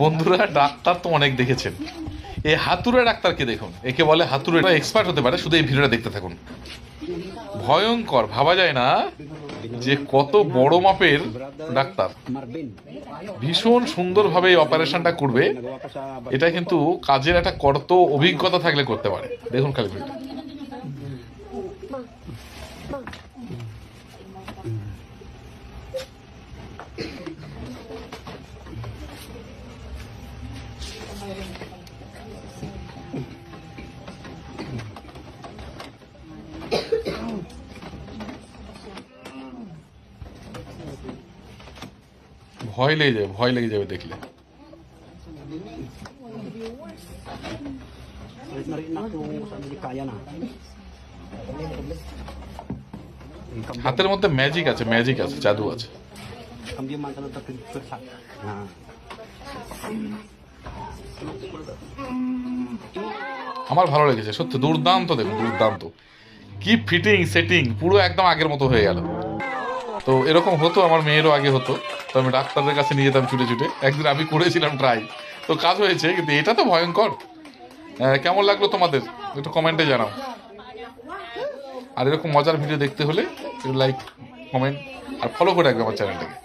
বন্ধুরা, ডাক্তার তো অনেক দেখেছেন, এই হাতুড়ে ডাক্তারকে দেখুন। একে বলে হাতুড়ে, এক্সপার্ট হতে পারে। শুধু এই ভিডিওটা দেখতে থাকুন। ভয়ঙ্কর, ভাবা যায় না যে কত বড় মাপের ডাক্তার। ভীষণ সুন্দরভাবে এই অপারেশনটা করবে। এটা কিন্তু কাজের একটা কর্ত অভিজ্ঞতা থাকলে করতে পারে। দেখুন খালি ভিডিও। ভয় লেগে যাবে, ভয় লেগে যাবে দেখলে। হাতের মধ্যে ম্যাজিক আছে, ম্যাজিক আছে, জাদু আছে। আমার ভালো লেগেছে সত্যি, দুর্দান্ত। দেখুন দুর্দান্ত, কি ফিটিং সেটিং, পুরো একদম আগের মতো হয়ে গেল। তো এরকম হতো, আমার মেয়েরও আগে হতো। তো আমি ডাক্তারদের কাছে নিয়ে যেতাম ছুটে ছুটে। একদিন আমি করেছিলাম ট্রাই, তো কাজ হয়েছে। কিন্তু এটা তো ভয়ঙ্কর। কেমন লাগলো তোমাদের একটু কমেন্টে জানাও। আর এরকম মজার ভিডিও দেখতে হলে একটু লাইক, কমেন্ট আর ফলো করে রাখবে আমার চ্যানেলটাকে।